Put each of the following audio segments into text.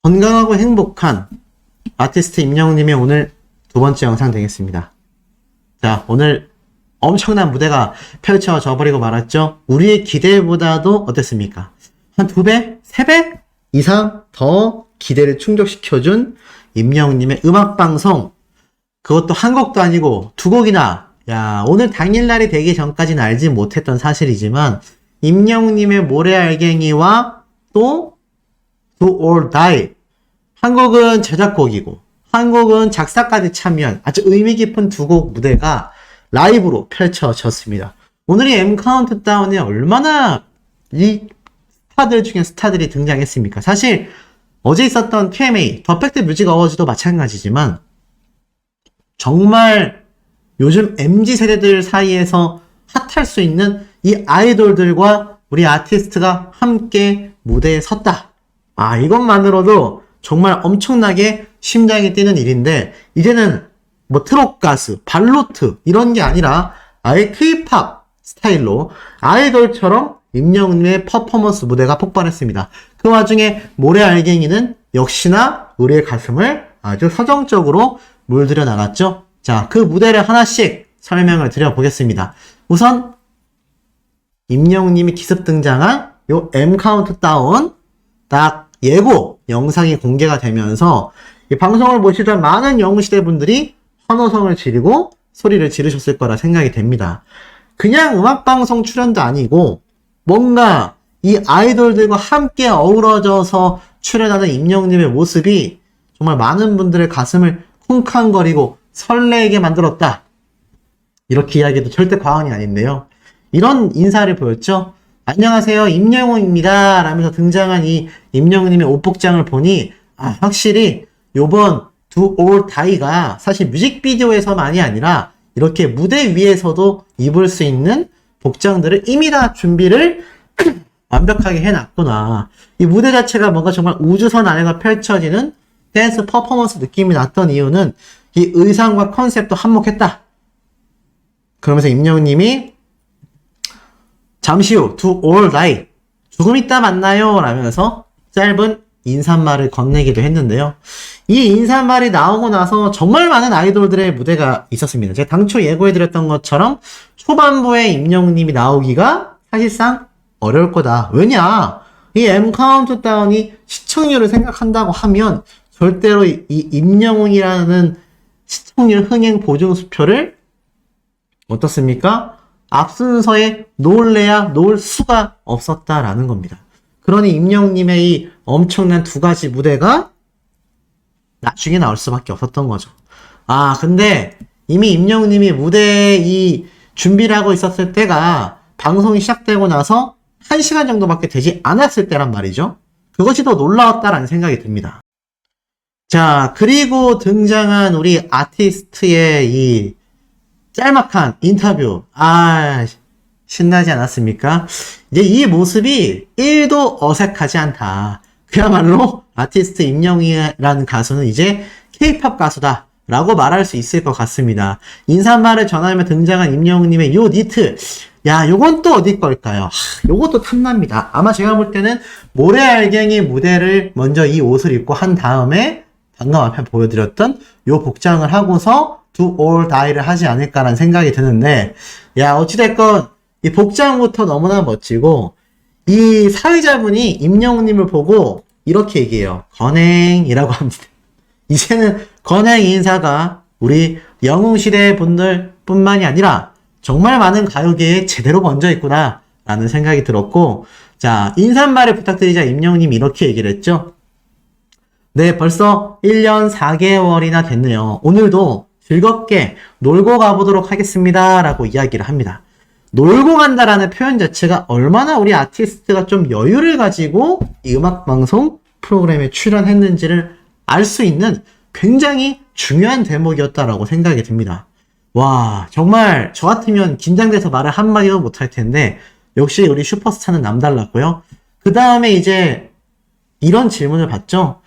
건강하고 행복한 아티스트 임영웅님의 오늘 두 번째 영상 되겠습니다. 자, 오늘 엄청난 무대가 펼쳐져 버리고 말았죠. 우리의 기대보다도 어땠습니까? 한 2배? 3배? 이상 더 기대를 충족시켜준 임영웅님의 음악방송. 그것도 한 곡도 아니고 2곡이나. 야, 오늘 당일날이 되기 전까지는 알지 못했던 사실이지만 임영웅님의 모래알갱이와 또 Do or Die. 한 곡은 제작곡이고 한 곡은 작사까지 참여한 아주 의미 깊은 2곡 무대가 라이브로 펼쳐졌습니다. 오늘 이 M 카운트다운에 얼마나 이 스타들 중에 스타들이 등장했습니까? 사실 어제 있었던 PMA, 더 팩트 뮤직 어워즈도 마찬가지지만 정말 요즘 MZ세대들 사이에서 핫할 수 있는 이 아이돌들과 우리 아티스트가 함께 무대에 섰다. 아, 이것만으로도 정말 엄청나게 심장이 뛰는 일인데, 이제는 뭐 트롯 가수, 발로트 이런 게 아니라 아예 K-팝 스타일로 아이돌처럼 임영웅의 퍼포먼스 무대가 폭발했습니다. 그 와중에 모래알갱이는 역시나 우리의 가슴을 아주 서정적으로 물들여 나갔죠. 자, 그 무대를 하나씩 설명을 드려보겠습니다. 우선 임영웅님이 기습 등장한 요 M 카운트다운 딱 예고 영상이 공개가 되면서 이 방송을 보시던 많은 영웅시대 분들이 환호성을 지르고 소리를 지르셨을 거라 생각이 됩니다. 그냥 음악방송 출연도 아니고 뭔가 이 아이돌들과 함께 어우러져서 출연하는 임영웅님의 모습이 정말 많은 분들의 가슴을 쿵쾅거리고 설레게 만들었다. 이렇게 이야기해도 절대 과언이 아닌데요. 이런 인사를 보였죠. 안녕하세요, 임영웅입니다 라면서 등장한 이 임영웅님의 옷복장을 보니 확실히 요번 Do or Die가 사실 뮤직비디오에서만이 아니라 이렇게 무대 위에서도 입을 수 있는 복장들을 이미 다 준비를 완벽하게 해놨구나. 이 무대 자체가 뭔가 정말 우주선 안에가 펼쳐지는 댄스 퍼포먼스 느낌이 났던 이유는 이 의상과 컨셉도 한몫했다. 그러면서 임영웅님이 잠시 후 Do or Die, 조금 이따 만나요 라면서 짧은 인사말을 건네기도 했는데요. 이 인사말이 나오고 나서 정말 많은 아이돌들의 무대가 있었습니다. 제가 당초 예고해드렸던 것처럼 초반부에 임영웅님이 나오기가 사실상 어려울 거다. 왜냐? 이 M 카운트다운이 시청률을 생각한다고 하면 절대로 이 임영웅이라는 시청률 흥행 보증 수표를 어떻습니까? 앞순서에 놓을래야 놓을 수가 없었다라는 겁니다. 그러니 임영웅님의 이 엄청난 2가지 무대가 나중에 나올 수밖에 없었던 거죠. 아, 근데 이미 임영웅님이 무대에 이 준비를 하고 있었을 때가 방송이 시작되고 나서 1시간 정도밖에 되지 않았을 때란 말이죠. 그것이 더 놀라웠다라는 생각이 듭니다. 자, 그리고 등장한 우리 아티스트의 이 짤막한 인터뷰. 신나지 않았습니까? 이제 이 모습이 1도 어색하지 않다. 그야말로 아티스트 임영웅이라는 가수는 이제 K-팝 가수다 라고 말할 수 있을 것 같습니다. 인사말을 전하며 등장한 임영웅님의 요 니트. 야, 요건 또 어디 걸까요? 요것도 탐납니다. 아마 제가 볼 때는 모래알갱이 무대를 먼저 이 옷을 입고 한 다음에 방금 앞에 보여드렸던 요 복장을 하고서 Do or Die를 하지 않을까라는 생각이 드는데, 야, 어찌됐건 이 복장부터 너무나 멋지고 이 사회자분이 임영웅님을 보고 이렇게 얘기해요. 건행이라고 합니다. 이제는 건행 인사가 우리 영웅시대 분들 뿐만이 아니라 정말 많은 가요계에 제대로 번져 있구나 라는 생각이 들었고, 자, 인사말을 부탁드리자 임영웅님이 이렇게 얘기를 했죠. 네, 벌써 1년 4개월이나 됐네요. 오늘도 즐겁게 놀고 가보도록 하겠습니다 라고 이야기를 합니다. 놀고 간다라는 표현 자체가 얼마나 우리 아티스트가 좀 여유를 가지고 이 음악방송 프로그램에 출연했는지를 알 수 있는 굉장히 중요한 대목이었다라고 생각이 듭니다. 와, 정말 저 같으면 긴장돼서 말을 한마디도 못할 텐데 역시 우리 슈퍼스타는 남달랐고요. 그 다음에 이제 이런 질문을 받죠.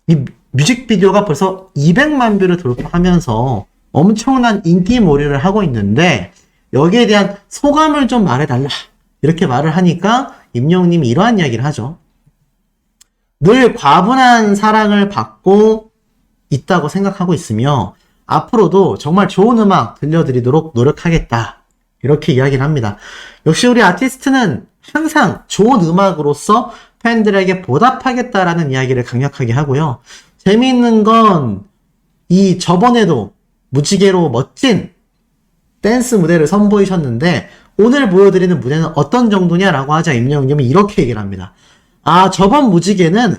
이 뮤직비디오가 벌써 200만 뷰를 돌파하면서 엄청난 인기몰이를 하고 있는데 여기에 대한 소감을 좀 말해달라 이렇게 말을 하니까 임영웅님이 이러한 이야기를 하죠. 늘 과분한 사랑을 받고 있다고 생각하고 있으며 앞으로도 정말 좋은 음악 들려드리도록 노력하겠다. 이렇게 이야기를 합니다. 역시 우리 아티스트는 항상 좋은 음악으로서 팬들에게 보답하겠다라는 이야기를 강력하게 하고요. 재미있는 건 이 저번에도 무지개로 멋진 댄스 무대를 선보이셨는데 오늘 보여드리는 무대는 어떤 정도냐라고 하자 임영웅님이 이렇게 얘기를 합니다. 아, 저번 무지개는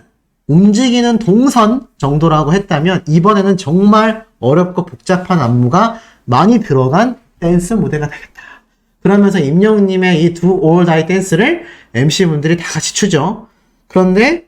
움직이는 동선 정도라고 했다면 이번에는 정말 어렵고 복잡한 안무가 많이 들어간 댄스 무대가 되겠다. 그러면서 임영웅님의 이 Do or Die 댄스를 MC분들이 다 같이 추죠. 그런데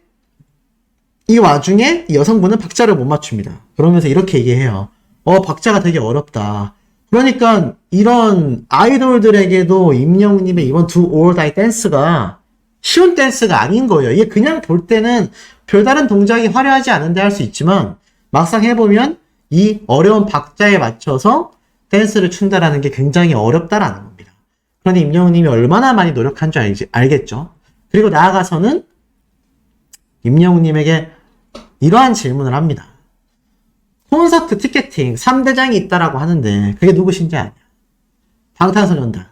이 와중에 이 여성분은 박자를 못 맞춥니다. 그러면서 이렇게 얘기해요. 박자가 되게 어렵다. 그러니까 이런 아이돌들에게도 임영웅님의 이번 Do or Die 댄스가 쉬운 댄스가 아닌 거예요. 이게 그냥 볼 때는 별다른 동작이 화려하지 않은데 할 수 있지만 막상 해보면 이 어려운 박자에 맞춰서 댄스를 춘다라는 게 굉장히 어렵다라는 겁니다. 그러니 임영웅님이 얼마나 많이 노력한 줄 알겠죠. 그리고 나아가서는 임영웅님에게 이러한 질문을 합니다. 콘서트 티켓팅 3대장이 있다라고 하는데 그게 누구신지 아냐? 방탄소년단,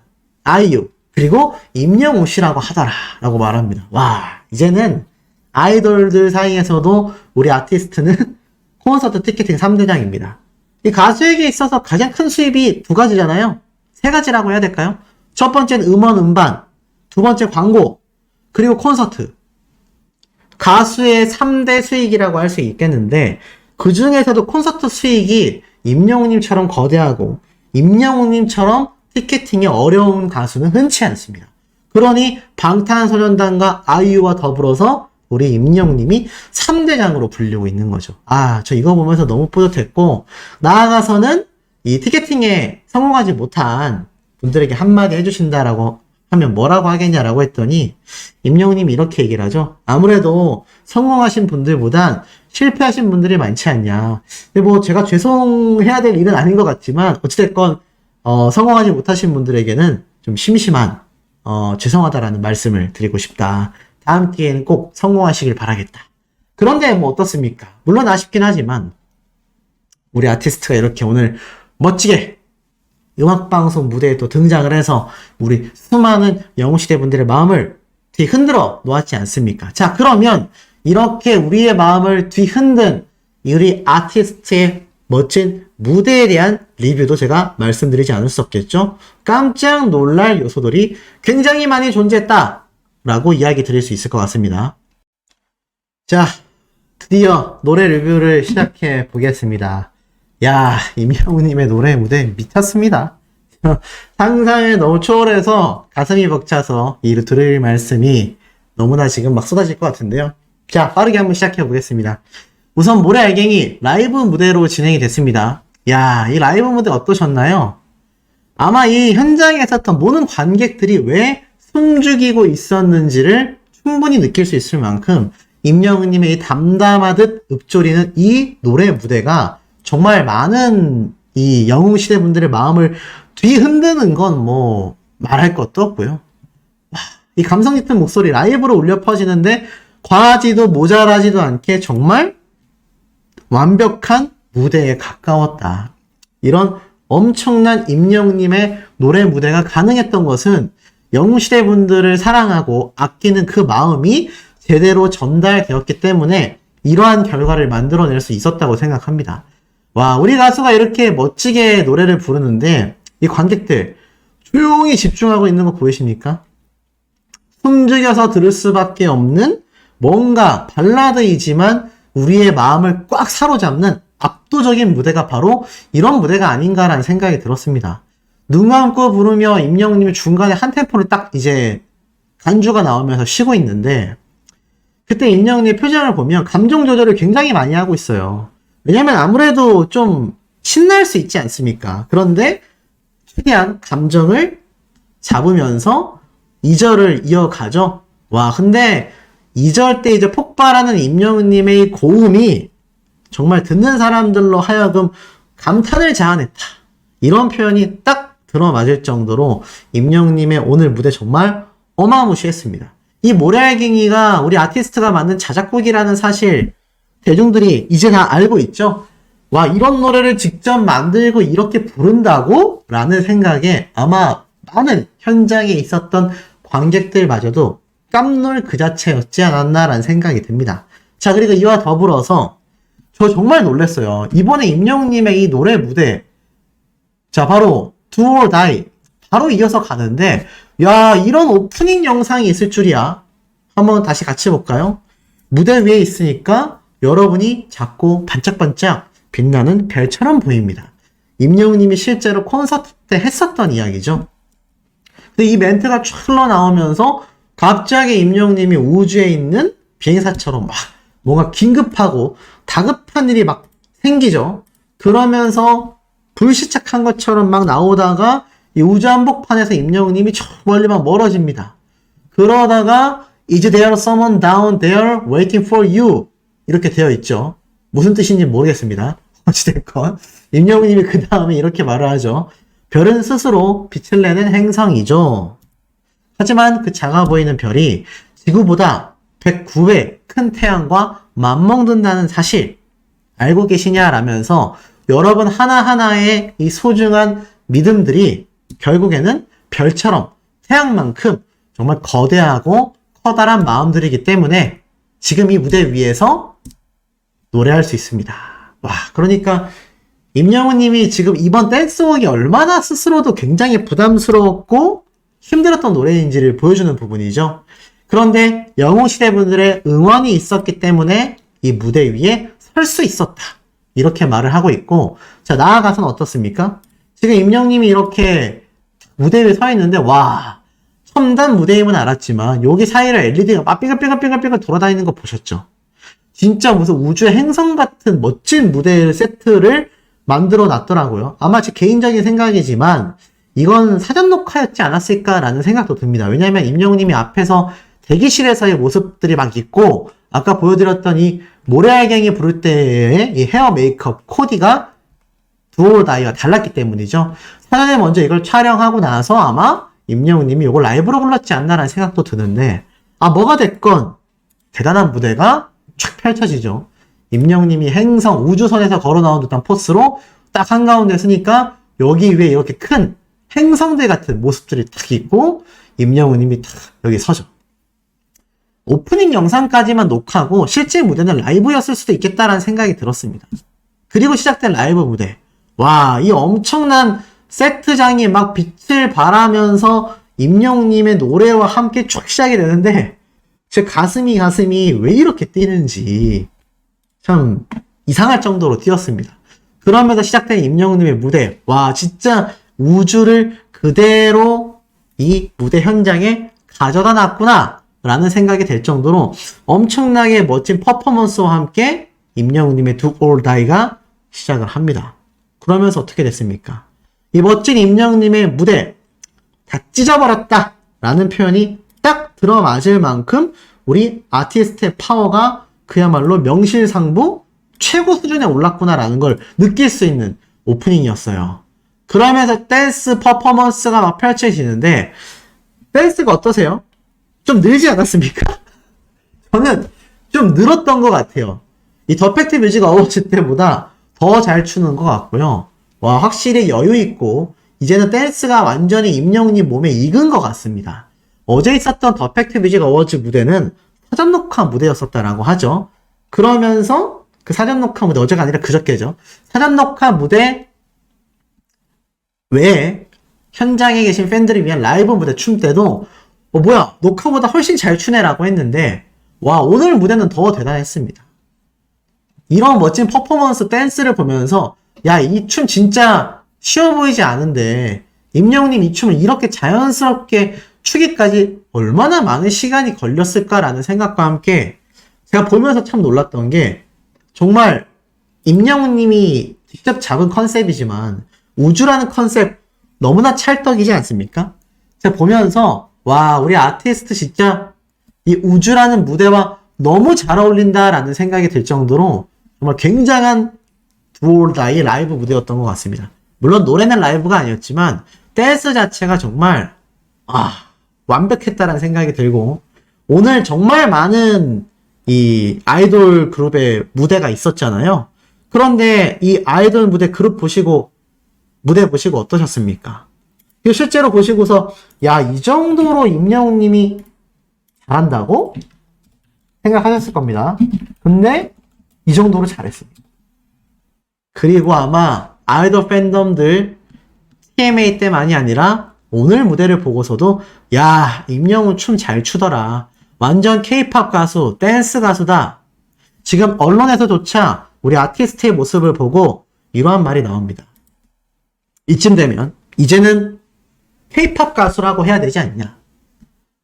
아이유, 그리고 임영웅 씨라고 하더라 라고 말합니다. 와, 이제는 아이돌들 사이에서도 우리 아티스트는 콘서트 티켓팅 3대장입니다. 이 가수에게 있어서 가장 큰 수입이 두 가지잖아요. 세 가지라고 해야 될까요? 첫 번째는 음원 음반, 두 번째 광고, 그리고 콘서트. 가수의 3대 수익이라고 할 수 있겠는데 그 중에서도 콘서트 수익이 임영웅님처럼 거대하고 임영웅님처럼 티켓팅이 어려운 가수는 흔치 않습니다. 그러니 방탄소년단과 아이유와 더불어서 우리 임영웅님이 3대장으로 불리고 있는 거죠. 아, 저 이거 보면서 너무 뿌듯했고 나아가서는 이 티켓팅에 성공하지 못한 분들에게 한마디 해주신다라고 하면 뭐라고 하겠냐라고 했더니 임영웅님이 이렇게 얘기를 하죠. 아무래도 성공하신 분들보단 실패하신 분들이 많지 않냐. 근데 뭐 제가 죄송해야 될 일은 아닌 것 같지만 어찌됐건 성공하지 못하신 분들에게는 좀 심심한 죄송하다라는 말씀을 드리고 싶다. 다음 기회에는 꼭 성공하시길 바라겠다. 그런데 뭐 어떻습니까? 물론 아쉽긴 하지만 우리 아티스트가 이렇게 오늘 멋지게 음악방송 무대에 또 등장을 해서 우리 수많은 영웅시대 분들의 마음을 뒤흔들어 놓았지 않습니까? 자, 그러면 이렇게 우리의 마음을 뒤흔든 우리 아티스트의 멋진 무대에 대한 리뷰도 제가 말씀드리지 않을 수 없겠죠? 깜짝 놀랄 요소들이 굉장히 많이 존재했다 라고 이야기 드릴 수 있을 것 같습니다. 자, 드디어 노래 리뷰를 시작해 보겠습니다. 야, 임영웅님의 노래 무대 미쳤습니다. 상상을 너무 초월해서 가슴이 벅차서 이 들을 말씀이 너무나 지금 막 쏟아질 것 같은데요. 자, 빠르게 한번 시작해 보겠습니다. 우선 모래알갱이 라이브 무대로 진행이 됐습니다. 야, 이 라이브 무대 어떠셨나요? 아마 이 현장에 있었던 모든 관객들이 왜 숨죽이고 있었는지를 충분히 느낄 수 있을 만큼 임영웅님의 이 담담하듯 읊조리는 이 노래 무대가 정말 많은 이 영웅시대 분들의 마음을 뒤흔드는 건 뭐 말할 것도 없고요. 이 감성 짙은 목소리 라이브로 울려 퍼지는데 과하지도 모자라지도 않게 정말 완벽한 무대에 가까웠다. 이런 엄청난 임영웅님의 노래 무대가 가능했던 것은 영웅시대 분들을 사랑하고 아끼는 그 마음이 제대로 전달되었기 때문에 이러한 결과를 만들어낼 수 있었다고 생각합니다. 와, 우리 가수가 이렇게 멋지게 노래를 부르는데 이 관객들 조용히 집중하고 있는 거 보이십니까? 숨죽여서 들을 수밖에 없는 뭔가 발라드이지만 우리의 마음을 꽉 사로잡는 압도적인 무대가 바로 이런 무대가 아닌가라는 생각이 들었습니다. 눈 감고 부르며 임영웅님이 중간에 한 템포를 딱 이제 간주가 나오면서 쉬고 있는데 그때 임영웅님의 표정을 보면 감정 조절을 굉장히 많이 하고 있어요. 왜냐면 아무래도 좀 신날 수 있지 않습니까? 그런데 최대한 감정을 잡으면서 2절을 이어가죠. 와, 근데 2절 때 이제 폭발하는 임영웅님의 고음이 정말 듣는 사람들로 하여금 감탄을 자아냈다. 이런 표현이 딱 들어맞을 정도로 임영웅님의 오늘 무대 정말 어마무시했습니다. 이 모래알갱이가 우리 아티스트가 만든 자작곡이라는 사실 대중들이 이제 다 알고 있죠. 와, 이런 노래를 직접 만들고 이렇게 부른다고? 라는 생각에 아마 많은 현장에 있었던 관객들마저도 깜놀 그 자체였지 않았나라는 생각이 듭니다. 자, 그리고 이와 더불어서 저 정말 놀랐어요. 이번에 임영웅님의 이 노래 무대, 자, 바로 Do or Die 바로 이어서 가는데, 야, 이런 오프닝 영상이 있을 줄이야. 한번 다시 같이 볼까요? 무대 위에 있으니까 여러분이 작고 반짝반짝 빛나는 별처럼 보입니다. 임영웅님이 실제로 콘서트 때 했었던 이야기죠. 근데 이 멘트가 쫙 흘러나오면서 갑자기 임영웅님이 우주에 있는 비행사처럼 막 뭔가 긴급하고 다급한 일이 막 생기죠. 그러면서 불시착한 것처럼 막 나오다가 이 우주 한복판에서 임영웅님이 저 멀리 막 멀어집니다. 그러다가 Is there someone down there waiting for you? 이렇게 되어 있죠. 무슨 뜻인지 모르겠습니다. 어찌됐건 임영웅님이 그 다음에 이렇게 말을 하죠. 별은 스스로 빛을 내는 행성이죠. 하지만 그 작아 보이는 별이 지구보다 109배 큰 태양과 맞먹는다는 사실 알고 계시냐라면서 여러분 하나하나의 이 소중한 믿음들이 결국에는 별처럼 태양만큼 정말 거대하고 커다란 마음들이기 때문에 지금 이 무대 위에서 노래할 수 있습니다. 와, 그러니까 임영웅님이 지금 이번 댄스웍이 얼마나 스스로도 굉장히 부담스러웠고 힘들었던 노래인지를 보여주는 부분이죠. 그런데 영웅시대 분들의 응원이 있었기 때문에 이 무대 위에 설 수 있었다. 이렇게 말을 하고 있고, 자, 나아가서는 어떻습니까? 지금 임영웅님이 이렇게 무대 위에 서 있는데, 와, 첨단 무대임은 알았지만 여기 사이를 LED가 막 삐글삐글삐글삐글 돌아다니는 거 보셨죠? 진짜 무슨 우주의 행성 같은 멋진 무대 세트를 만들어 놨더라고요. 아마 제 개인적인 생각이지만 이건 사전 녹화였지 않았을까라는 생각도 듭니다. 왜냐하면 임영웅님이 앞에서 대기실에서의 모습들이 막 있고, 아까 보여드렸던 이 모래알갱이 부를 때의 이 헤어 메이크업 코디가 Do or Die와 달랐기 때문이죠. 사전에 먼저 이걸 촬영하고 나서 아마 임영웅님이 이걸 라이브로 불렀지 않나라는 생각도 드는데, 아, 뭐가 됐건 대단한 무대가 쫙 펼쳐지죠. 임영웅님이 행성 우주선에서 걸어 나온 듯한 포스로 딱 한가운데 서니까 여기 위에 이렇게 큰 행성들 같은 모습들이 딱 있고 임영웅님이 딱 여기 서죠. 오프닝 영상까지만 녹화하고 실제 무대는 라이브였을 수도 있겠다라는 생각이 들었습니다. 그리고 시작된 라이브 무대. 와, 이 엄청난 세트장이 막 빛을 발하면서 임영웅님의 노래와 함께 쭉 시작이 되는데 제 가슴이 왜 이렇게 뛰는지 참 이상할 정도로 뛰었습니다. 그러면서 시작된 임영웅님의 무대. 와, 진짜 우주를 그대로 이 무대 현장에 가져다 놨구나 라는 생각이 될 정도로 엄청나게 멋진 퍼포먼스와 함께 임영웅님의 Do or Die가 시작을 합니다. 그러면서 어떻게 됐습니까? 이 멋진 임영웅님의 무대 다 찢어버렸다 라는 표현이 딱 들어맞을 만큼 우리 아티스트의 파워가 그야말로 명실상부 최고 수준에 올랐구나 라는 걸 느낄 수 있는 오프닝이었어요. 그러면서 댄스 퍼포먼스가 막 펼쳐지는데 댄스가 어떠세요? 좀 늘지 않았습니까? 저는 좀 늘었던 것 같아요. 이 더 팩트 뮤직 어워즈 때보다 더 잘 추는 것 같고요. 와, 확실히 여유 있고 이제는 댄스가 완전히 임영웅님 몸에 익은 것 같습니다. 어제 있었던 더 팩트 뮤직 어워즈 무대는 사전 녹화 무대였었다라고 하죠. 그러면서 그 사전 녹화 무대, 어제가 아니라 그저께죠. 사전 녹화 무대 외에 현장에 계신 팬들을 위한 라이브 무대 춤 때도 뭐야, 녹화보다 훨씬 잘 추네라고 했는데 와, 오늘 무대는 더 대단했습니다. 이런 멋진 퍼포먼스 댄스를 보면서 야, 이 춤 진짜 쉬워 보이지 않은데 임영웅님 이 춤을 이렇게 자연스럽게 추기까지 얼마나 많은 시간이 걸렸을까라는 생각과 함께 제가 보면서 참 놀랐던 게 정말 임영웅님이 직접 잡은 컨셉이지만 우주라는 컨셉 너무나 찰떡이지 않습니까? 제가 보면서 와, 우리 아티스트 진짜 이 우주라는 무대와 너무 잘 어울린다라는 생각이 들 정도로 정말 굉장한 Do or Die 라이브 무대였던 것 같습니다. 물론 노래는 라이브가 아니었지만 댄스 자체가 정말 완벽했다라는 생각이 들고 오늘 정말 많은 이 아이돌 그룹의 무대가 있었잖아요. 그런데 이 아이돌 무대 무대 보시고 어떠셨습니까? 실제로 보시고서, 야, 이 정도로 임영웅 님이 잘한다고? 생각하셨을 겁니다. 근데 이 정도로 잘했습니다. 그리고 아마 아이돌 팬덤들 TMA 때만이 아니라 오늘 무대를 보고서도, 야, 임영웅 춤 잘 추더라. 완전 K-팝 가수, 댄스 가수다. 지금 언론에서조차 우리 아티스트의 모습을 보고 이러한 말이 나옵니다. 이쯤 되면 이제는 K-팝 가수라고 해야 되지 않냐.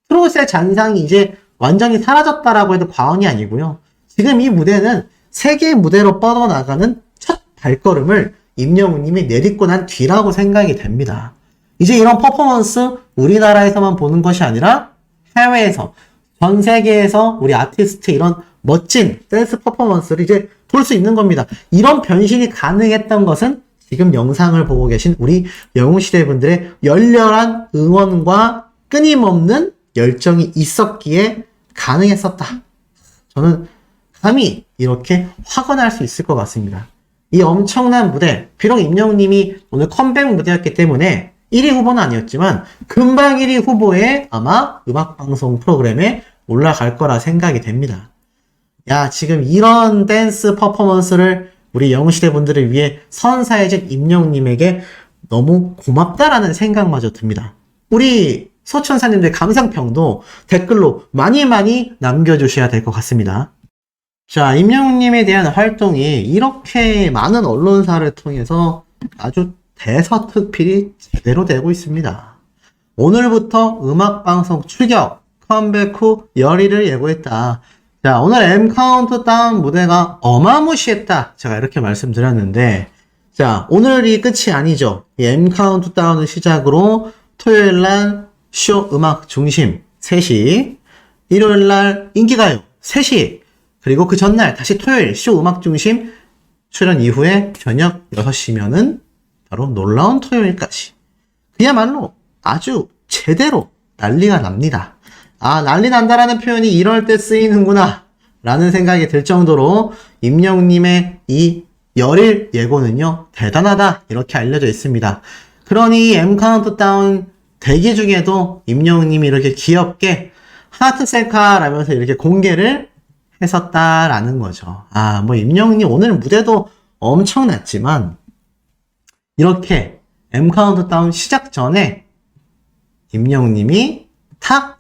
트롯의 잔상이 이제 완전히 사라졌다라고 해도 과언이 아니고요. 지금 이 무대는 세계 무대로 뻗어나가는 첫 발걸음을 임영웅 님이 내딛고 난 뒤라고 생각이 됩니다. 이제 이런 퍼포먼스 우리나라에서만 보는 것이 아니라 해외에서, 전 세계에서 우리 아티스트 이런 멋진 댄스 퍼포먼스를 이제 볼 수 있는 겁니다. 이런 변신이 가능했던 것은 지금 영상을 보고 계신 우리 영웅시대 분들의 열렬한 응원과 끊임없는 열정이 있었기에 가능했었다. 저는 감히 이렇게 확언할 수 있을 것 같습니다. 이 엄청난 무대, 비록 임영웅 님이 오늘 컴백 무대였기 때문에 1위 후보는 아니었지만 금방 1위 후보에 아마 음악방송 프로그램에 올라갈 거라 생각이 됩니다. 야, 지금 이런 댄스 퍼포먼스를 우리 영웅시대 분들을 위해 선사해준 임영웅 님에게 너무 고맙다라는 생각마저 듭니다. 우리 소천사님들 감상평도 댓글로 많이 남겨주셔야 될 것 같습니다. 자, 임영웅 님에 대한 활동이 이렇게 많은 언론사를 통해서 아주 대서특필이 제대로 되고 있습니다. 오늘부터 음악방송 출격, 컴백 후 열의를 예고했다. 자, 오늘 M 카운트다운 무대가 어마무시했다. 제가 이렇게 말씀드렸는데, 자, 오늘이 끝이 아니죠. 이 M 카운트다운을 시작으로 토요일날 쇼 음악 중심 3시, 일요일날 인기가요 3시, 그리고 그 전날 다시 토요일 쇼 음악 중심 출연 이후에 저녁 6시면은 바로 놀라운 토요일까지. 그야말로 아주 제대로 난리가 납니다. 아, 난리 난다라는 표현이 이럴 때 쓰이는구나 라는 생각이 들 정도로 임영웅님의 이 열일 예고는요 대단하다 이렇게 알려져 있습니다. 그러니 M 카운트다운 대기 중에도 임영웅님이 이렇게 귀엽게 하트 셀카라면서 이렇게 공개를 했었다라는 거죠. 아, 뭐 임영웅님 오늘 무대도 엄청났지만 이렇게 M 카운트다운 시작 전에 임영웅님이 탁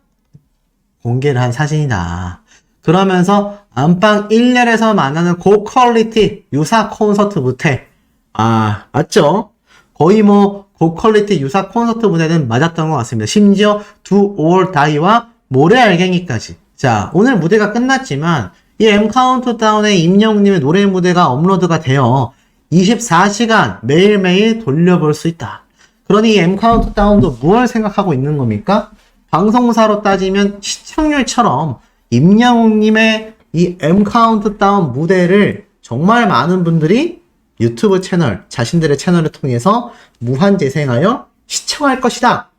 공개를 한 사진이다. 그러면서 안방 1열에서 만나는 고퀄리티 유사 콘서트 무대. 아, 맞죠? 거의 뭐 고퀄리티 유사 콘서트 무대는 맞았던 것 같습니다. 심지어 Do or Die와 모래알갱이까지. 자, 오늘 무대가 끝났지만 이 M 카운트다운의 임영웅님의 노래 무대가 업로드가 되어 24시간 매일매일 돌려볼 수 있다. 그러니 이 M 카운트다운도 무엇을 생각하고 있는 겁니까? 방송사로 따지면 시청률처럼 임영웅님의 이 M 카운트다운 무대를 정말 많은 분들이 유튜브 채널, 자신들의 채널을 통해서 무한 재생하여 시청할 것이다.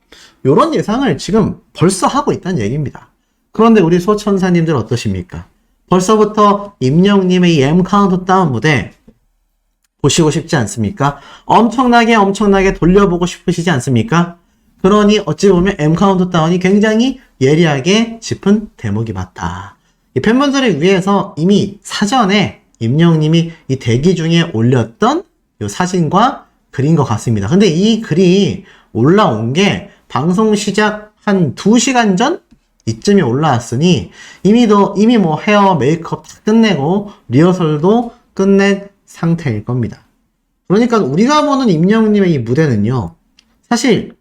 이런 예상을 지금 벌써 하고 있다는 얘기입니다. 그런데 우리 소천사님들 어떠십니까? 벌써부터 임영웅님의 이 M 카운트다운 무대 보시고 싶지 않습니까? 엄청나게 돌려보고 싶으시지 않습니까? 그러니 어찌 보면 M 카운트다운이 굉장히 예리하게 짚은 대목이 맞다. 이 팬분들을 위해서 이미 사전에 임영웅님이 이 대기 중에 올렸던 이 사진과 글인 것 같습니다. 근데 이 글이 올라온 게 방송 시작 한 2시간 전? 이쯤에 올라왔으니 이미 뭐 헤어, 메이크업 다 끝내고 리허설도 끝낸 상태일 겁니다. 그러니까 우리가 보는 임영웅님의 이 무대는요, 사실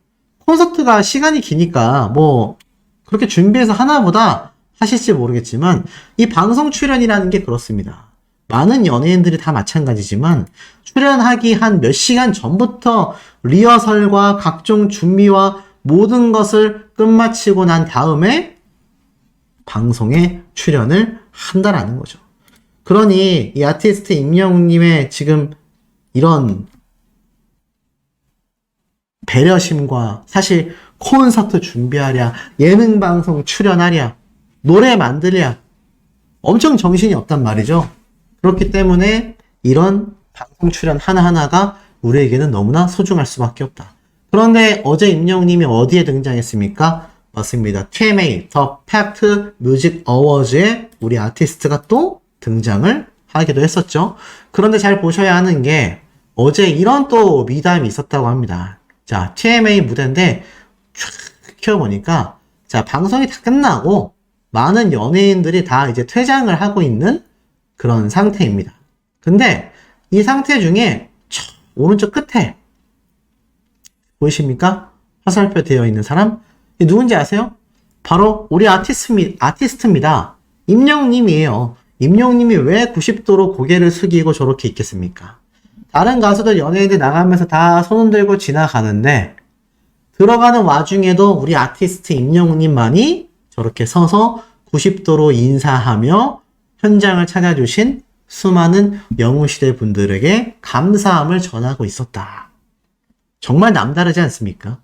콘서트가 시간이 기니까 뭐 그렇게 준비해서 하나보다 하실지 모르겠지만 이 방송 출연이라는 게 그렇습니다. 많은 연예인들이 다 마찬가지지만 출연하기 한 몇 시간 전부터 리허설과 각종 준비와 모든 것을 끝마치고 난 다음에 방송에 출연을 한다라는 거죠. 그러니 이 아티스트 임영웅님의 지금 이런 배려심과 사실 콘서트 준비하랴, 예능 방송 출연하랴, 노래 만들랴 엄청 정신이 없단 말이죠. 그렇기 때문에 이런 방송 출연 하나하나가 우리에게는 너무나 소중할 수밖에 없다. 그런데 어제 임영웅님이 어디에 등장했습니까? 맞습니다. TMA, The Fact Music Awards에 우리 아티스트가 또 등장을 하기도 했었죠. 그런데 잘 보셔야 하는 게 어제 이런 또 미담이 있었다고 합니다. 자, TMA 무대인데 쫙 키워보니까 자, 방송이 다 끝나고 많은 연예인들이 다 이제 퇴장을 하고 있는 그런 상태입니다. 근데 이 상태 중에 오른쪽 끝에 보이십니까? 화살표 되어 있는 사람? 이 누군지 아세요? 바로 우리 아티스트입니다. 임영웅님이에요. 임영웅님이 왜 90도로 고개를 숙이고 저렇게 있겠습니까? 다른 가수들 연예인들 나가면서 다 손 들고 지나가는데 들어가는 와중에도 우리 아티스트 임영웅님만이 저렇게 서서 90도로 인사하며 현장을 찾아주신 수많은 영웅시대 분들에게 감사함을 전하고 있었다. 정말 남다르지 않습니까?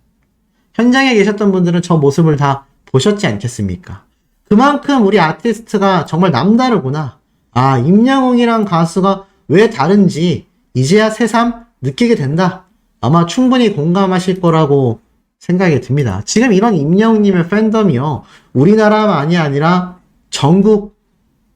현장에 계셨던 분들은 저 모습을 다 보셨지 않겠습니까? 그만큼 우리 아티스트가 정말 남다르구나. 아, 임영웅이란 가수가 왜 다른지 이제야 새삼 느끼게 된다. 아마 충분히 공감하실 거라고 생각이 듭니다. 지금 이런 임영웅님의 팬덤이요. 우리나라만이 아니라 전국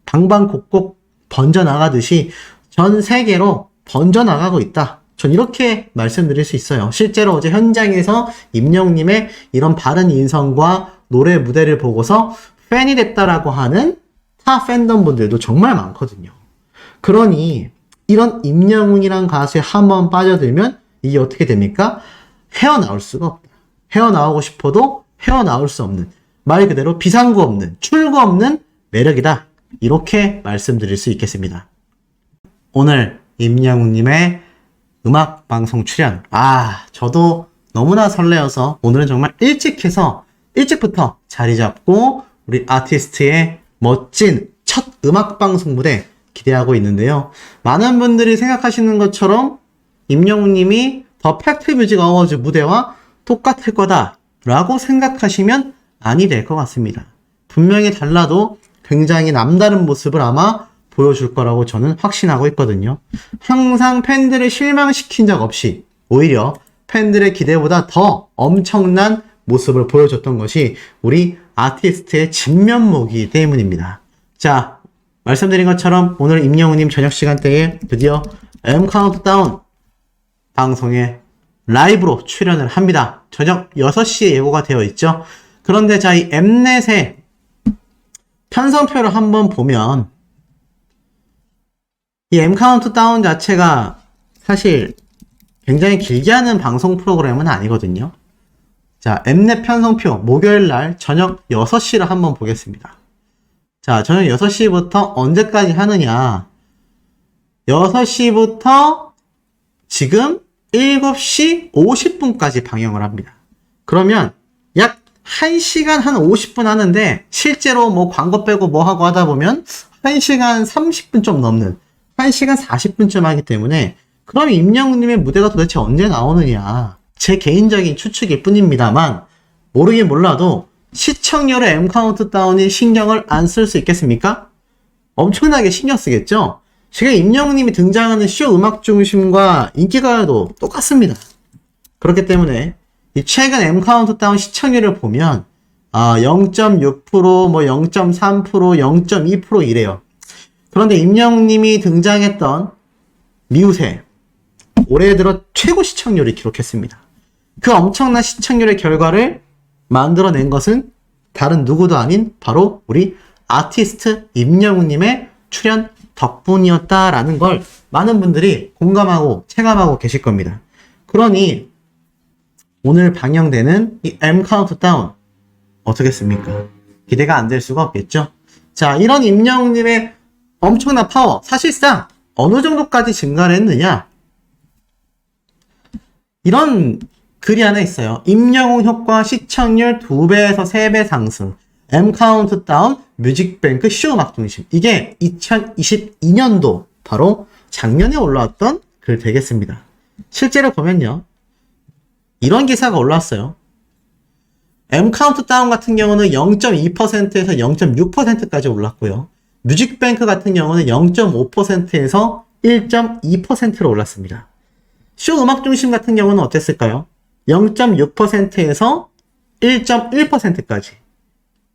방방곡곡 번져나가듯이 전 세계로 번져나가고 있다. 전 이렇게 말씀드릴 수 있어요. 실제로 어제 현장에서 임영웅님의 이런 바른 인성과 노래 무대를 보고서 팬이 됐다라고 하는 타 팬덤 분들도 정말 많거든요. 그러니 이런 임영웅이란 가수에 한번 빠져들면 이게 어떻게 됩니까? 헤어나올 수가 없다. 헤어나오고 싶어도 헤어나올 수 없는, 말 그대로 비상구 없는, 출구 없는 매력이다. 이렇게 말씀드릴 수 있겠습니다. 오늘 임영웅님의 음악방송 출연, 저도 너무나 설레어서 오늘은 정말 일찍 해서 일찍부터 자리 잡고 우리 아티스트의 멋진 첫 음악방송 무대 기대하고 있는데요. 많은 분들이 생각하시는 것처럼 임영웅님이 더 팩트 뮤직 어워즈 무대와 똑같을 거다라고 생각하시면 아니 될 것 같습니다. 분명히 달라도 굉장히 남다른 모습을 아마 보여줄 거라고 저는 확신하고 있거든요. 항상 팬들을 실망시킨 적 없이 오히려 팬들의 기대보다 더 엄청난 모습을 보여줬던 것이 우리 아티스트의 진면목이기 때문입니다. 자, 말씀드린 것처럼 오늘 임영웅님 저녁 시간대에 드디어 M 카운트다운 방송에 라이브로 출연을 합니다. 저녁 6시에 예고가 되어 있죠. 그런데 자, 이 엠넷의 편성표를 한번 보면 이 M 카운트다운 자체가 사실 굉장히 길게 하는 방송 프로그램은 아니거든요. 자, 엠넷 편성표 목요일날 저녁 6시를 한번 보겠습니다. 자, 저녁 6시부터 언제까지 하느냐. 6시부터 지금 7시 50분까지 방영을 합니다. 그러면 약 1시간 한 50분 하는데 실제로 뭐 광고 빼고 뭐 하고 하다 보면 1시간 30분 좀 넘는 1시간 40분쯤 하기 때문에 그럼 임영웅님의 무대가 도대체 언제 나오느냐. 제 개인적인 추측일 뿐입니다만 모르긴 몰라도 시청률의 M 카운트다운이 신경을 안 쓸 수 있겠습니까? 엄청나게 신경 쓰겠죠? 지금 임영웅님이 등장하는 쇼 음악 중심과 인기가요도 똑같습니다. 그렇기 때문에 이 최근 M 카운트다운 시청률을 보면 0.6%, 뭐 0.3%, 0.2% 이래요. 그런데 임영웅님이 등장했던 미우새 올해 들어 최고 시청률을 기록했습니다. 그 엄청난 시청률의 결과를 만들어낸 것은 다른 누구도 아닌 바로 우리 아티스트 임영웅님의 출연 덕분이었다라는 걸 많은 분들이 공감하고 체감하고 계실 겁니다. 그러니 오늘 방영되는 이 M 카운트다운 어떻겠습니까? 기대가 안 될 수가 없겠죠? 자, 이런 임영웅님의 엄청난 파워, 사실상 어느 정도까지 증가를 했느냐? 이런 글이 하나 있어요. 임영웅 효과 시청률 2배에서 3배 상승. M 카운트다운 뮤직뱅크 쇼 음악 중심. 이게 2022년도 바로 작년에 올라왔던 글 되겠습니다. 실제로 보면요. 이런 기사가 올라왔어요. M 카운트다운 같은 경우는 0.2%에서 0.6%까지 올랐고요. 뮤직뱅크 같은 경우는 0.5%에서 1.2%로 올랐습니다. 쇼 음악 중심 같은 경우는 어땠을까요? 0.6%에서 1.1%까지.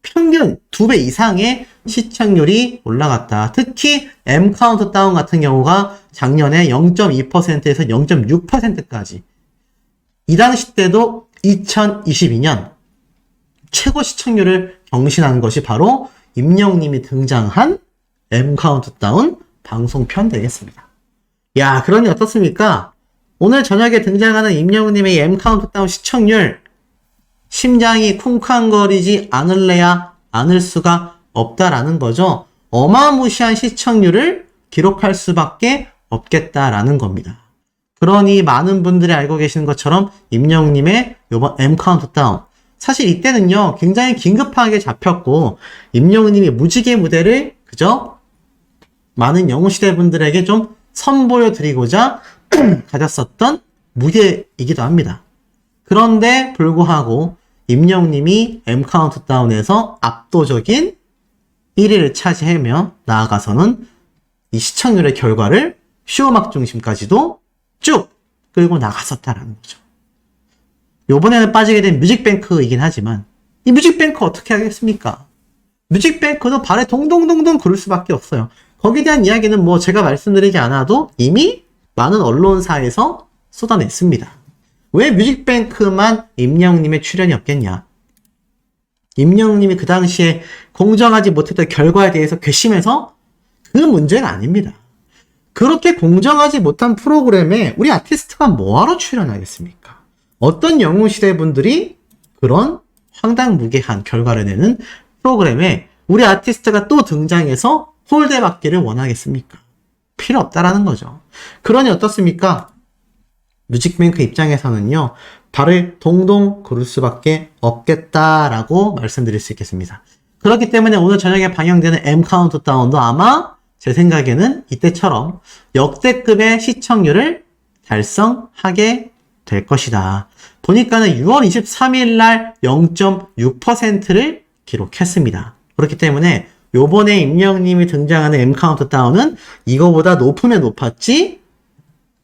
평균 2배 이상의 시청률이 올라갔다. 특히 M 카운트다운 같은 경우가 작년에 0.2%에서 0.6%까지. 이 당시 때도 2022년 최고 시청률을 경신한 것이 바로 임영님이 등장한 M 카운트다운 방송편 되겠습니다. 야, 그러니 어떻습니까? 오늘 저녁에 등장하는 임영님의 M 카운트다운 시청률, 심장이 쿵쾅거리지 않을래야 않을 수가 없다라는 거죠. 어마무시한 시청률을 기록할 수밖에 없겠다라는 겁니다. 그러니 많은 분들이 알고 계시는 것처럼 임영님의 요번 M 카운트다운, 사실 이때는요 굉장히 긴급하게 잡혔고 임영님이 무지개 무대를 그저 많은 영웅시대 분들에게 좀 선보여 드리고자 가졌었던 무대이기도 합니다. 그런데 불구하고 임영님이 M 카운트다운에서 압도적인 1위를 차지하며 나아가서는 이 시청률의 결과를 쇼음악 중심까지도 쭉 끌고 나갔었다라는 거죠. 요번에는 빠지게 된 뮤직뱅크이긴 하지만 이 뮤직뱅크 어떻게 하겠습니까? 뮤직뱅크도 발에 동동동동 구를 수밖에 없어요. 거기에 대한 이야기는 뭐 제가 말씀드리지 않아도 이미 많은 언론사에서 쏟아냈습니다. 왜 뮤직뱅크만 임영님의 출연이 없겠냐? 임영님이 그 당시에 공정하지 못했던 결과에 대해서 괘씸해서 그 문제가 아닙니다. 그렇게 공정하지 못한 프로그램에 우리 아티스트가 뭐하러 출연하겠습니까? 어떤 영웅시대 분들이 그런 황당무계한 결과를 내는 프로그램에 우리 아티스트가 또 등장해서 홀대받기를 원하겠습니까? 필요 없다라는 거죠. 그러니 어떻습니까? 뮤직뱅크 입장에서는요, 발을 동동 구를 수밖에 없겠다라고 말씀드릴 수 있겠습니다. 그렇기 때문에 오늘 저녁에 방영되는 M 카운트다운도 아마 제 생각에는 이때처럼 역대급의 시청률을 달성하게 될 것이다. 보니까는 6월 23일 날 0.6%를 기록했습니다. 그렇기 때문에 요번에 임영님이 등장하는 M 카운트다운은 이거보다 높으면 높았지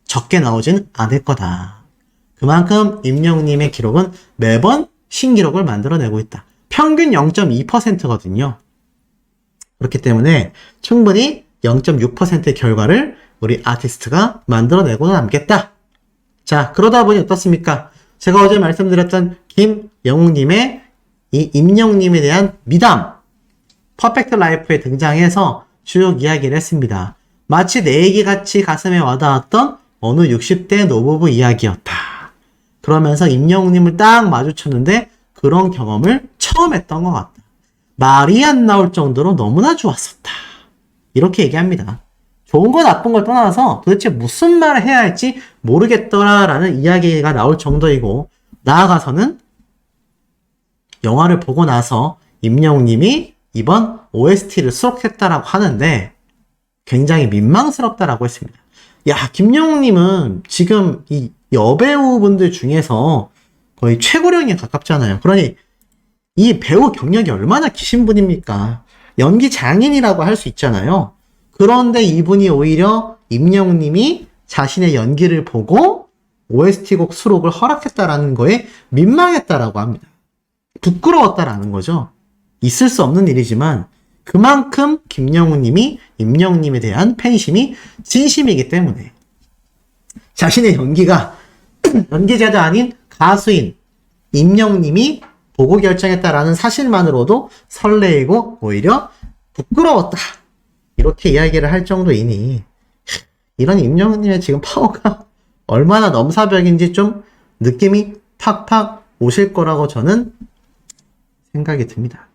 적게 나오진 않을 거다. 그만큼 임영님의 기록은 매번 신기록을 만들어내고 있다. 평균 0.2%거든요. 그렇기 때문에 충분히 0.6%의 결과를 우리 아티스트가 만들어내고 남겠다. 자, 그러다 보니 어떻습니까? 제가 어제 말씀드렸던 김영웅님의 이 임영님에 대한 미담, 퍼펙트 라이프에 등장해서 쭉 이야기를 했습니다. 마치 내 얘기같이 가슴에 와닿았던 어느 60대 노부부 이야기였다. 그러면서 임영웅님을 딱 마주쳤는데 그런 경험을 처음 했던 것 같다. 말이 안 나올 정도로 너무나 좋았었다. 이렇게 얘기합니다. 좋은 거 나쁜 걸 떠나서 도대체 무슨 말을 해야 할지 모르겠더라라는 이야기가 나올 정도이고, 나아가서는 영화를 보고 나서 임영웅님이 이번 OST를 수록했다라고 하는데 굉장히 민망스럽다라고 했습니다. 야, 김영웅님은 지금 이 여배우분들 중에서 거의 최고령에 가깝잖아요. 그러니 이 배우 경력이 얼마나 기신 분입니까? 연기 장인이라고 할 수 있잖아요. 그런데 이분이 오히려 임영웅님이 자신의 연기를 보고 OST곡 수록을 허락했다라는 거에 민망했다라고 합니다. 부끄러웠다라는 거죠. 있을 수 없는 일이지만 그만큼 김영웅님이 임영웅님에 대한 팬심이 진심이기 때문에 자신의 연기가 연기자도 아닌 가수인 임영웅님이 보고 결정했다라는 사실만으로도 설레이고 오히려 부끄러웠다, 이렇게 이야기를 할 정도이니 이런 임영웅님의 지금 파워가 얼마나 넘사벽인지 좀 느낌이 팍팍 오실 거라고 저는 생각이 듭니다.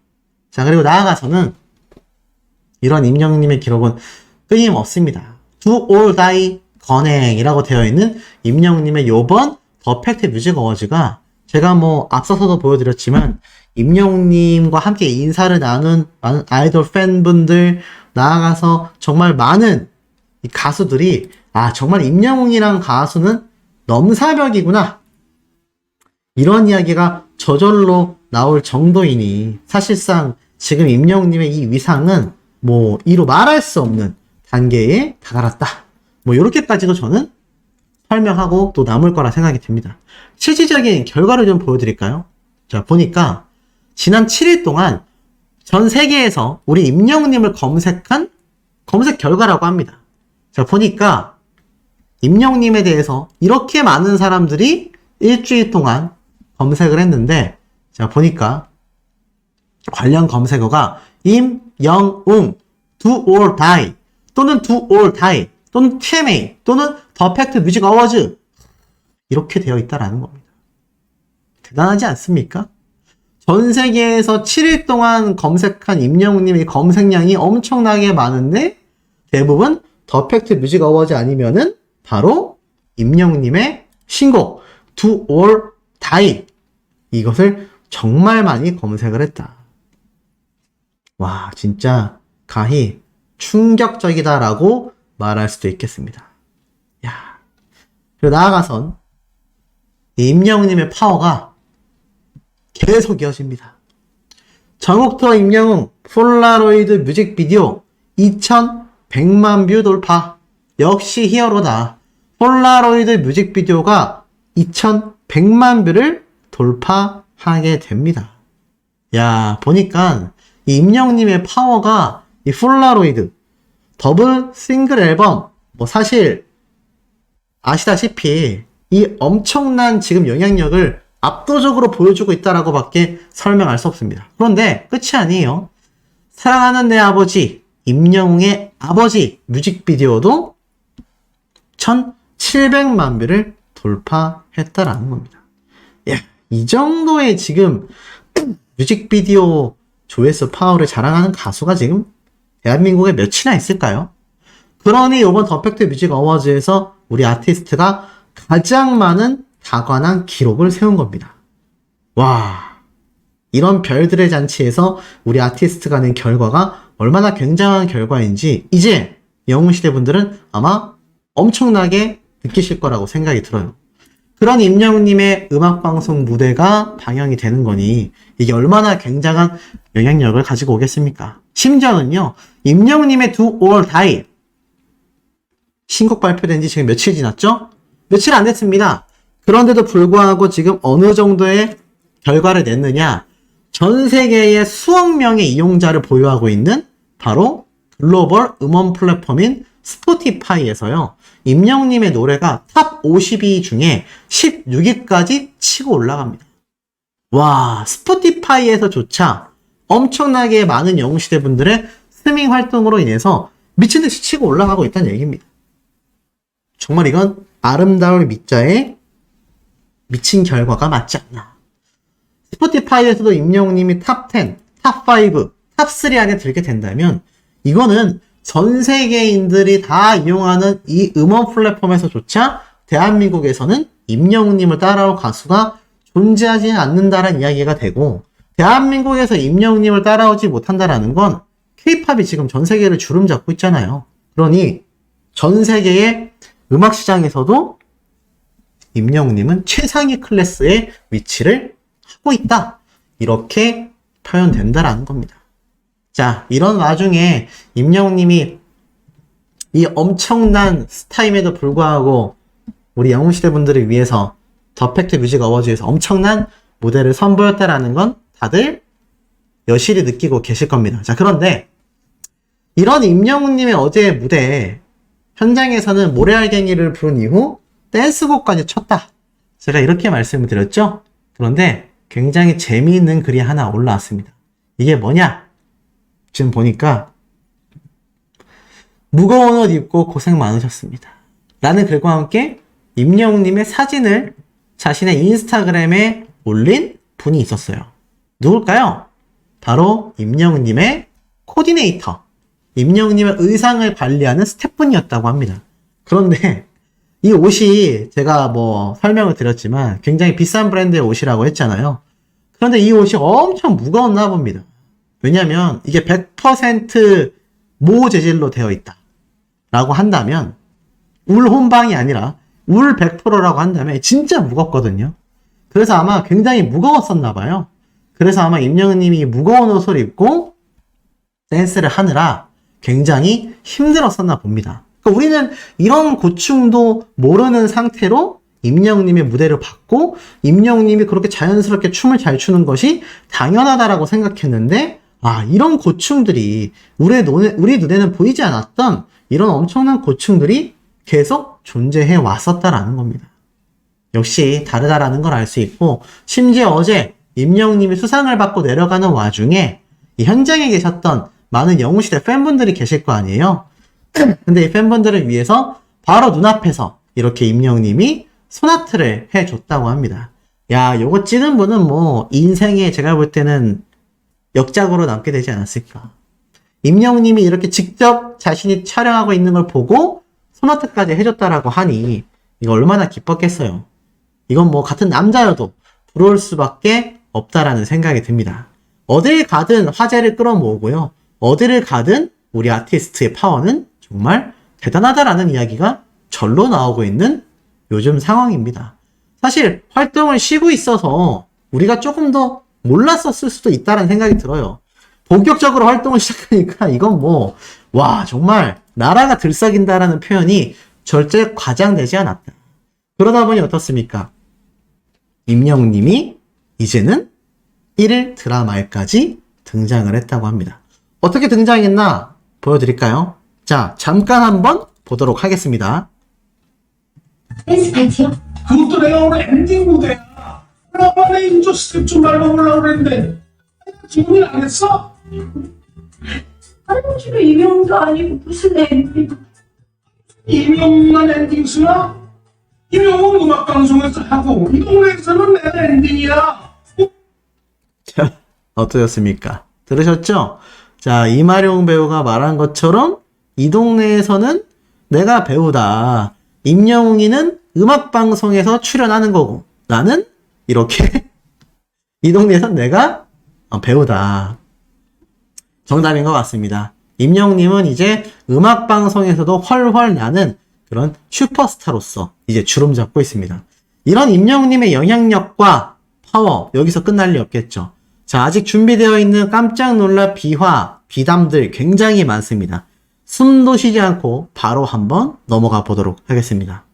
자, 그리고 나아가서는 이런 임영웅님의 기록은 끊임없습니다. Do or Die 건행이라고 되어 있는 임영웅님의 요번 더 팩트 뮤직 어워즈가 제가 뭐 앞서서도 보여드렸지만 임영웅님과 함께 인사를 나눈 많은 아이돌 팬분들, 나아가서 정말 많은 이 가수들이 정말 임영웅이란 가수는 넘사벽이구나, 이런 이야기가 저절로 나올 정도이니 사실상 지금 임영웅님의 이 위상은 뭐 이로 말할 수 없는 단계에 다다랐다. 뭐 이렇게까지도 저는 설명하고 또 남을 거라 생각이 듭니다. 실질적인 결과를 좀 보여드릴까요? 자, 보니까 지난 7일 동안 전 세계에서 우리 임영웅님을 검색한 검색 결과라고 합니다. 자, 보니까 임영웅님에 대해서 이렇게 많은 사람들이 일주일 동안 검색을 했는데, 자, 보니까 관련 검색어가 임영웅, do or die 또는 do or die 또는 TMA 또는 The Fact Music Awards 이렇게 되어 있다라는 겁니다. 대단하지 않습니까? 전 세계에서 7일 동안 검색한 임영웅님의 검색량이 엄청나게 많은데 대부분 The Fact Music Awards 아니면은 바로 임영웅님의 신곡 Do or Die 이것을 정말 많이 검색을 했다. 와, 진짜 가히 충격적이다라고 말할 수도 있겠습니다. 야, 그리고 나아가선 임영웅님의 파워가 계속 이어집니다. 전국투어 임영웅 폴라로이드 뮤직비디오 2100만 뷰 돌파. 역시 히어로다. 폴라로이드 뮤직비디오가 2100만 뷰를 돌파하게 됩니다. 야, 보니까 이 임영웅님의 파워가 이 폴라로이드 더블 싱글 앨범 뭐 사실 아시다시피 이 엄청난 지금 영향력을 압도적으로 보여주고 있다라고 밖에 설명할 수 없습니다. 그런데 끝이 아니에요. 사랑하는 내 아버지 임영웅의 아버지 뮤직비디오도 1700만 뷰를 돌파했다라는 겁니다. 야, 이 정도의 지금 뮤직비디오 조회수 파워를 자랑하는 가수가 지금 대한민국에 몇이나 있을까요? 그러니 이번 더 팩트 뮤직 어워즈에서 우리 아티스트가 가장 많은 다관한 기록을 세운 겁니다. 와, 이런 별들의 잔치에서 우리 아티스트가 낸 결과가 얼마나 굉장한 결과인지 이제 영웅시대 분들은 아마 엄청나게 느끼실 거라고 생각이 들어요. 그런 임영웅님의 음악방송 무대가 방영이 되는 거니 이게 얼마나 굉장한 영향력을 가지고 오겠습니까? 심지어는요, 임영웅님의 Do or Die 신곡 발표된 지 지금 며칠 지났죠? 며칠 안 됐습니다. 그런데도 불구하고 지금 어느 정도의 결과를 냈느냐? 전 세계의 수억 명의 이용자를 보유하고 있는 바로 글로벌 음원 플랫폼인 스포티파이에서요, 임영웅님의 노래가 탑 50위 중에 16위까지 치고 올라갑니다. 와, 스포티파이에서조차 엄청나게 많은 영웅시대 분들의 스트리밍 활동으로 인해서 미친듯이 치고 올라가고 있다는 얘기입니다. 정말 이건 아름다울 밑자에 미친 결과가 맞지 않나. 스포티파이에서도 임영웅님이 탑 10, 탑 5, 탑 3 안에 들게 된다면 이거는 전 세계인들이 다 이용하는 이 음원 플랫폼에서조차 대한민국에서는 임영웅님을 따라올 가수가 존재하지 않는다라는 이야기가 되고, 대한민국에서 임영웅님을 따라오지 못한다라는 건 K-팝이 지금 전 세계를 주름잡고 있잖아요. 그러니 전 세계의 음악 시장에서도 임영웅님은 최상위 클래스의 위치를 하고 있다. 이렇게 표현된다라는 겁니다. 자, 이런 와중에 임영웅님이 이 엄청난 스타임에도 불구하고 우리 영웅시대 분들을 위해서 더 팩트 뮤직 어워즈에서 엄청난 무대를 선보였다라는 건 다들 여실히 느끼고 계실 겁니다. 자, 그런데 이런 임영웅님의 어제의 무대 현장에서는 모래알갱이를 부른 이후 댄스곡까지 췄다. 제가 이렇게 말씀을 드렸죠? 그런데 굉장히 재미있는 글이 하나 올라왔습니다. 이게 뭐냐? 지금 보니까 무거운 옷 입고 고생 많으셨습니다. 라는 글과 함께 임영웅님의 사진을 자신의 인스타그램에 올린 분이 있었어요. 누굴까요? 바로 임영웅님의 코디네이터, 임영웅님의 의상을 관리하는 스태프분이었다고 합니다. 그런데 이 옷이 제가 뭐 설명을 드렸지만 굉장히 비싼 브랜드의 옷이라고 했잖아요. 그런데 이 옷이 엄청 무거웠나 봅니다. 왜냐면 이게 100% 모 재질로 되어 있다 라고 한다면, 울 혼방이 아니라 울 100%라고 한다면 진짜 무겁거든요. 그래서 아마 굉장히 무거웠었나 봐요. 그래서 아마 임영웅님이 무거운 옷을 입고 댄스를 하느라 굉장히 힘들었었나 봅니다. 그러니까 우리는 이런 고충도 모르는 상태로 임영웅님의 무대를 봤고 임영웅님이 그렇게 자연스럽게 춤을 잘 추는 것이 당연하다라고 생각했는데 이런 고충들이 우리 눈에는 보이지 않았던 이런 엄청난 고충들이 계속 존재해 왔었다라는 겁니다. 역시 다르다라는 걸 알 수 있고 심지어 어제 임영웅님이 수상을 받고 내려가는 와중에 이 현장에 계셨던 많은 영웅시대 팬분들이 계실 거 아니에요. 근데 이 팬분들을 위해서 바로 눈앞에서 이렇게 임영웅님이 소나트를 해줬다고 합니다. 야, 요거 찍은 분은 뭐 인생에 제가 볼 때는 역작으로 남게 되지 않았을까. 임영웅님이 이렇게 직접 자신이 촬영하고 있는 걸 보고 소나트까지 해줬다라고 하니 이거 얼마나 기뻤겠어요. 이건 뭐 같은 남자여도 부러울 수밖에 없다라는 생각이 듭니다. 어딜 가든 화제를 끌어모으고요. 어디를 가든 우리 아티스트의 파워는 정말 대단하다라는 이야기가 절로 나오고 있는 요즘 상황입니다. 사실 활동을 쉬고 있어서 우리가 조금 더 몰랐었을 수도 있다는 생각이 들어요. 본격적으로 활동을 시작하니까 이건 뭐 정말 나라가 들썩인다라는 표현이 절대 과장되지 않았다. 그러다 보니 어떻습니까? 임영웅님이 이제는 1일 드라마에까지 등장을 했다고 합니다. 어떻게 등장했나 보여드릴까요? 자, 잠깐 한번 보도록 하겠습니다. 댄스 파티요? 그것도 내가 오늘 엔딩 무대야. 드라마에 인조 스텝 좀 밟아보려고 그랬는데 주문을 안 했어? 하는 집에 이명도 아니고 무슨 엔딩? 이명만 엔딩수야? 이명은 음악방송에서 하고 이 동네에서는 내가 엔딩이야. 자, 어떠셨습니까? 들으셨죠? 자, 이마룡 배우가 말한 것처럼 이 동네에서는 내가 배우다. 임영웅이는 음악방송에서 출연하는 거고 나는 이렇게 이 동네에선 내가 배우다. 정답인 것 같습니다. 임영웅님은 이제 음악방송에서도 훨훨 나는 그런 슈퍼스타로서 이제 주름 잡고 있습니다. 이런 임영웅님의 영향력과 파워 여기서 끝날 리 없겠죠. 자, 아직 준비되어 있는 깜짝 놀랄 비화, 비담들 굉장히 많습니다. 숨도 쉬지 않고 바로 한번 넘어가 보도록 하겠습니다.